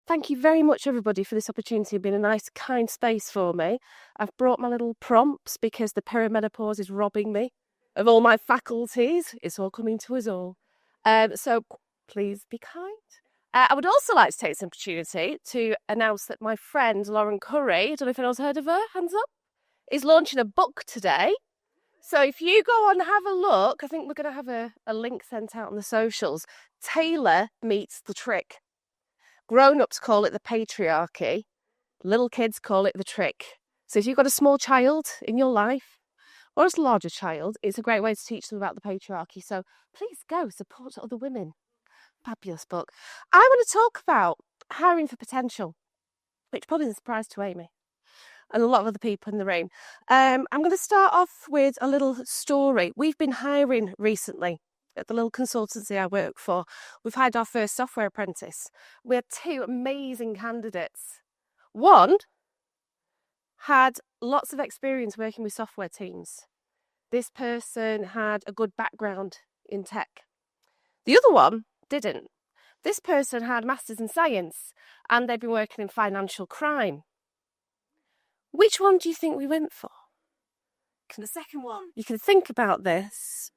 Thank you very much, everybody, for this opportunity. It's been a nice, kind space for me. I've brought my little prompts because the perimenopause is robbing me of all my faculties. It's all coming to us all. So please be kind. I would also like to take this opportunity to announce that my friend Lauren Curry, I don't know if anyone's heard of her, hands up, is launching a book today. So if you go on and have a look, I think we're going to have a link sent out on the socials. Taylor Meets the Trick. Grown-ups call it the patriarchy. Little kids call it the trick. So if you've got a small child in your life, or a larger child, it's a great way to teach them about the patriarchy. So please go support other women. Fabulous book. I want to talk about hiring for potential, which probably is a surprise to Amy and a lot of other people in the room. I'm going to start off with a little story. We've been hiring recently at the little consultancy I work for. We've hired our first software apprentice. We had two amazing candidates. One had lots of experience working with software teams. This person had a good background in tech. The other one didn't. This person had masters in science and they've been working in financial crime. Which one do you think we went for? The second one. You can think about this.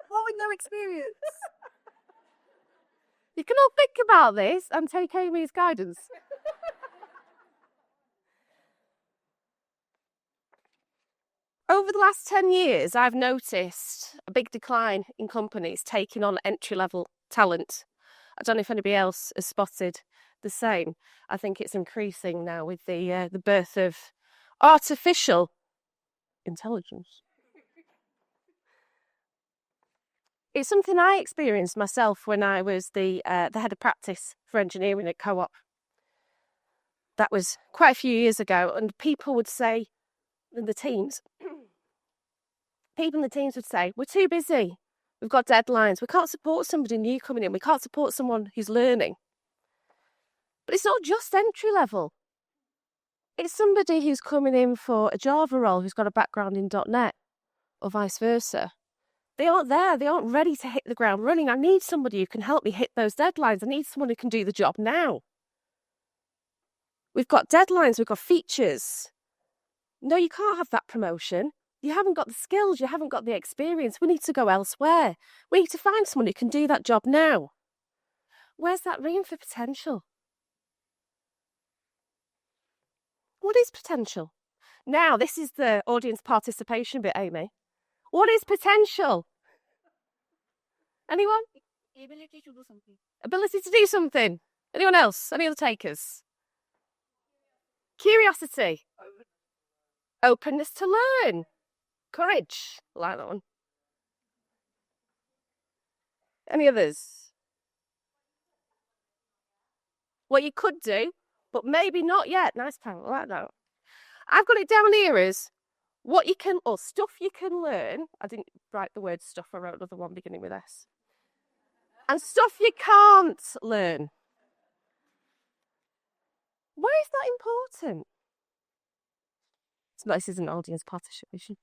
What with no experience? You can all think about this and take Amy's guidance. Over the last 10 years, I've noticed a big decline in companies taking on entry-level talent. I don't know if anybody else has spotted the same. I think it's increasing now with the birth of artificial intelligence. It's something I experienced myself when I was the head of practice for engineering at Co-op. That was quite a few years ago, and people would say in the teams, would say, we're too busy, we've got deadlines, we can't support somebody new coming in, we can't support someone who's learning. But it's not just entry level. It's somebody who's coming in for a Java role who's got a background in .NET or vice versa. They aren't there. They aren't ready to hit the ground running. I need somebody who can help me hit those deadlines. I need someone who can do the job now. We've got deadlines. We've got features. No, you can't have that promotion. You haven't got the skills. You haven't got the experience. We need to go elsewhere. We need to find someone who can do that job now. Where's that room for potential? What is potential? Now, this is the audience participation bit, Amy. What is potential? Anyone? Ability to do something. Ability to do something. Anyone else? Any other takers? Curiosity. Openness to learn. Courage. I like that one. Any others? What you could do, but maybe not yet. Nice time. I like that. I've got it down here as what you can, or stuff you can learn. I didn't write the word stuff, I wrote another one beginning with S. And stuff you can't learn. Why is that important? This is an audience participation.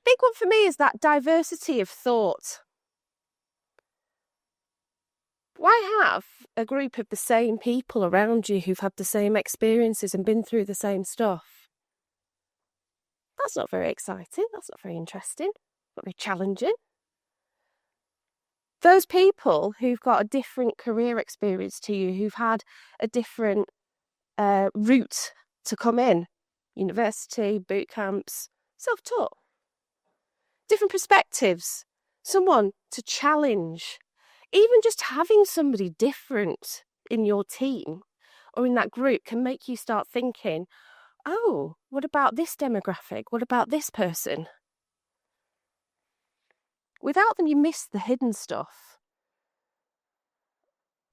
Big one for me is that diversity of thought. Why have a group of the same people around you who've had the same experiences and been through the same stuff? That's not very exciting. That's not very interesting. Not very challenging. Those people who've got a different career experience to you, who've had a different route to come in, university, boot camps, self-taught, different perspectives, someone to challenge. Even just having somebody different in your team or in that group can make you start thinking, oh, what about this demographic? What about this person? Without them, you miss the hidden stuff.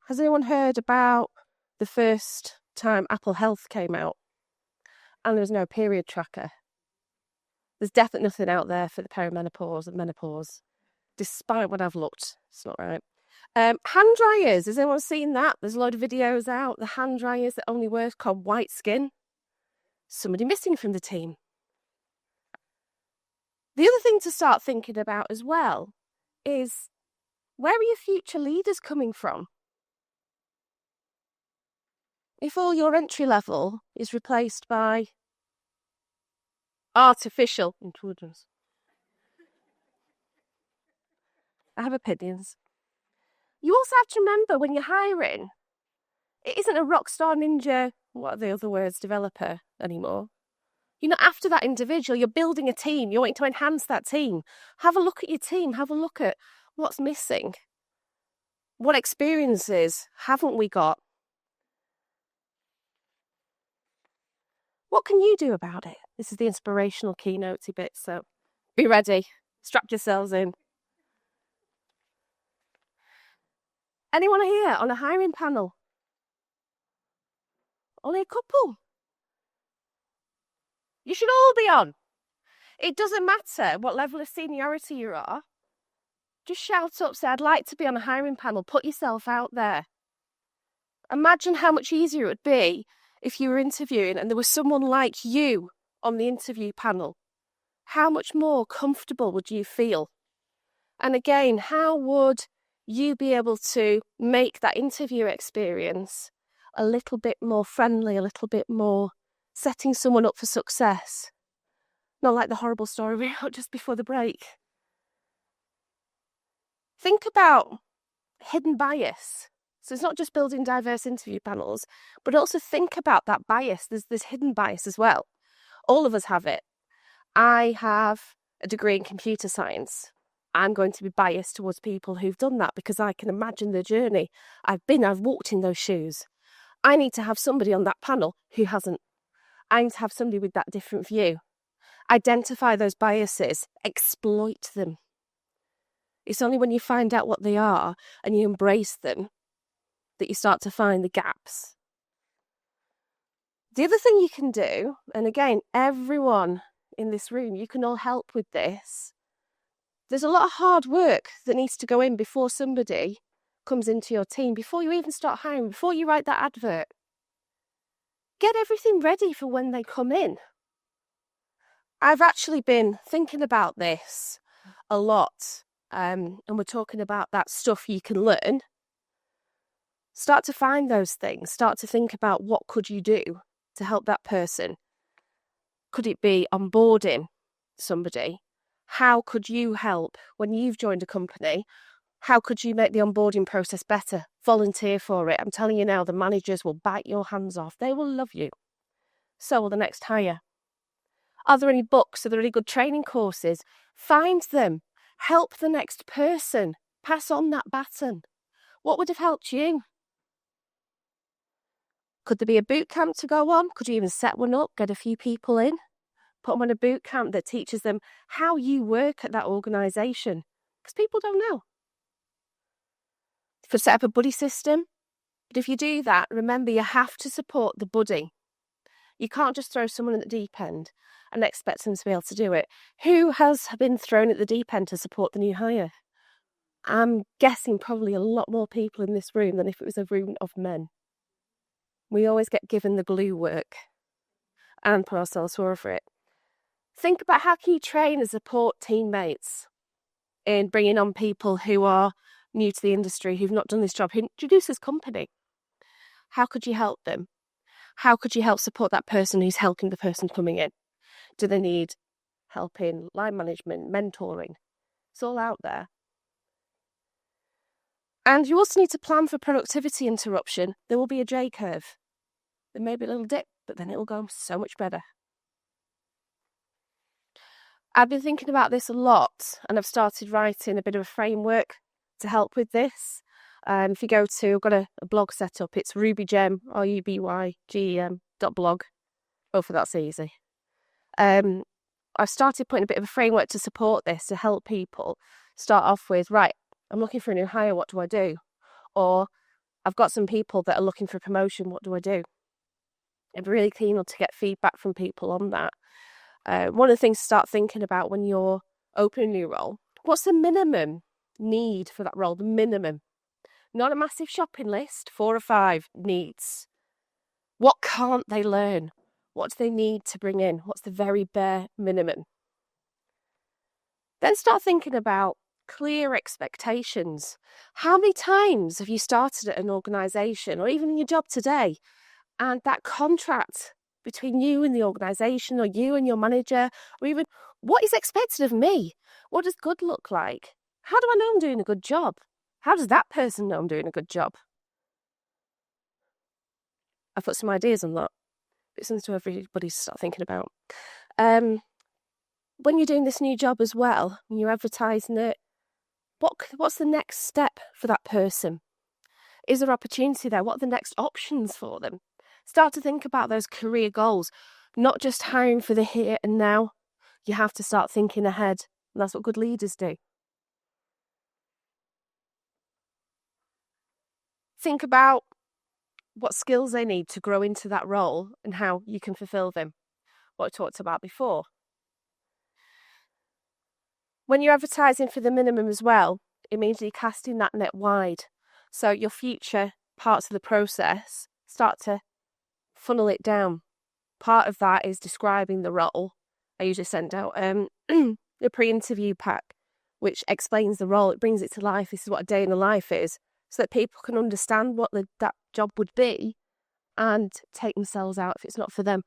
Has anyone heard about the first time Apple Health came out and there was no period tracker? There's definitely nothing out there for the perimenopause and menopause, despite what I've looked. It's not right. Hand dryers, has anyone seen that? There's a load of videos out. The hand dryers that only work on white skin. Somebody missing from the team. The other thing to start thinking about as well is Where are your future leaders coming from? If all your entry level is replaced by artificial intelligence, I have opinions. You also have to remember when you're hiring, it isn't a rockstar ninja, what are the other words, developer anymore. You're not after that individual. You're building a team. You're wanting to enhance that team. Have a look at your team. Have a look at what's missing. What experiences haven't we got? What can you do about it? This is the inspirational keynotey bit, so be ready. Strap yourselves in. Anyone here on a hiring panel? Only a couple. You should all be on. It doesn't matter what level of seniority you are. Just shout up, say, I'd like to be on a hiring panel. Put yourself out there. Imagine how much easier it would be if you were interviewing and there was someone like you on the interview panel. How much more comfortable would you feel? And again, how would you be able to make that interview experience a little bit more friendly, a little bit more setting someone up for success? Not like the horrible story we heard just before the break. Think about hidden bias. So it's not just building diverse interview panels, but also think about that bias. There's this hidden bias as well. All of us have it. I have a degree in computer science. I'm going to be biased towards people who've done that because I can imagine the journey. I've walked in those shoes. I need to have somebody on that panel who hasn't. I need to have somebody with that different view. Identify those biases, exploit them. It's only when you find out what they are and you embrace them that you start to find the gaps. The other thing you can do, and again, everyone in this room, you can all help with this. There's a lot of hard work that needs to go in before somebody comes into your team, before you even start hiring, before you write that advert. Get everything ready for when they come in. I've actually been thinking about this a lot, and we're talking about that stuff you can learn. Start to find those things. Start to think about what could you do to help that person. Could it be onboarding somebody? How could you help when you've joined a company? How could you make the onboarding process better? Volunteer for it. I'm telling you now, the managers will bite your hands off. They will love you. So will the next hire. Are there any books? Are there any good training courses? Find them. Help the next person. Pass on that baton. What would have helped you? Could there be a boot camp to go on? Could you even set one up, get a few people in, put them on a boot camp that teaches them how you work at that organisation? Because people don't know. You could set up a buddy system. But if you do that, remember you have to support the buddy. You can't just throw someone at the deep end and expect them to be able to do it. Who has been thrown at the deep end to support the new hire? I'm guessing probably a lot more people in this room than if it was a room of men. We always get given the glue work and put ourselves forward for it. Think about how can you train and support teammates in bringing on people who are new to the industry, who've not done this job, who introduce this company. How could you help them? How could you help support that person who's helping the person coming in? Do they need help in line management, mentoring? It's all out there. And you also need to plan for productivity interruption. There will be a J curve. There may be a little dip, but then it will go so much better. I've been thinking about this a lot, and I've started writing a bit of a framework to help with this. If you go to, I've got a blog set up, it's rubygem, RUBYGEM.blog. Hopefully that's easy. I've started putting a bit of a framework to support this, to help people start off with, right, I'm looking for a new hire, what do I do? Or I've got some people that are looking for a promotion, what do I do? I'm really keen to get feedback from people on that. One of the things to start thinking about when you're opening a new role, what's the minimum need for that role? The minimum. Not a massive shopping list, 4 or 5 needs. What can't they learn? What do they need to bring in? What's the very bare minimum? Then start thinking about clear expectations. How many times have you started at an organisation or even in your job today, and that contract between you and the organisation, or you and your manager, or even what is expected of me? What does good look like? How do I know I'm doing a good job? How does that person know I'm doing a good job? I've put some ideas on that. It's something to everybody to start thinking about. When you're doing this new job as well, when you're advertising it, what's the next step for that person? Is there opportunity there? What are the next options for them? Start to think about those career goals, not just hiring for the here and now. You have to start thinking ahead. And that's what good leaders do. Think about what skills they need to grow into that role and how you can fulfill them. What I talked about before. When you're advertising for the minimum as well, it means you're casting that net wide. So your future parts of the process start to funnel it down. Part of that is describing the role. I usually send out the pre-interview pack, which explains the role. It brings it to life. This is what a day in the life is, so that people can understand what that job would be and take themselves out if it's not for them.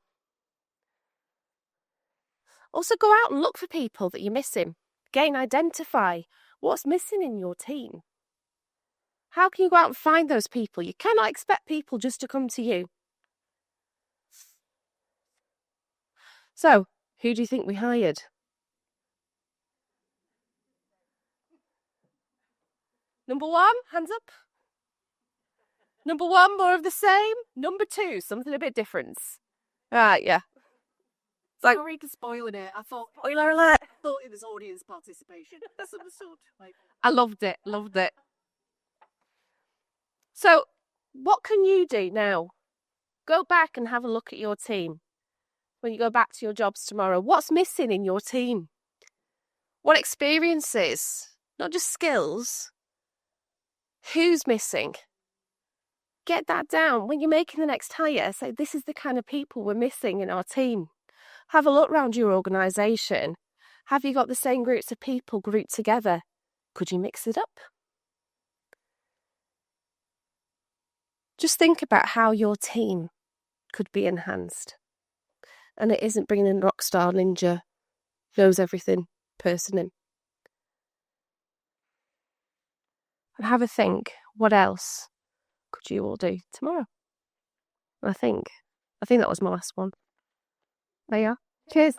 Also, go out and look for people that you're missing. Again, identify what's missing in your team. How can you go out and find those people? You cannot expect people just to come to you. So, who do you think we hired? Number 1, hands up. Number 1, more of the same. Number 2, something a bit different. Yeah. Like, Sorry for spoiling it. I thought spoiler alert. it was audience participation. Some sort. I loved it. So, what can you do now? Go back and have a look at your team. When you go back to your jobs tomorrow, what's missing in your team? What experiences, not just skills, who's missing? Get that down. When you're making the next hire, say, this is the kind of people we're missing in our team. Have a look around your organisation. Have you got the same groups of people grouped together? Could you mix it up? Just think about how your team could be enhanced. And it isn't bringing in rockstar ninja, knows everything person in. And have a think, what else could you all do tomorrow? I think that was my last one. There you are. Cheers.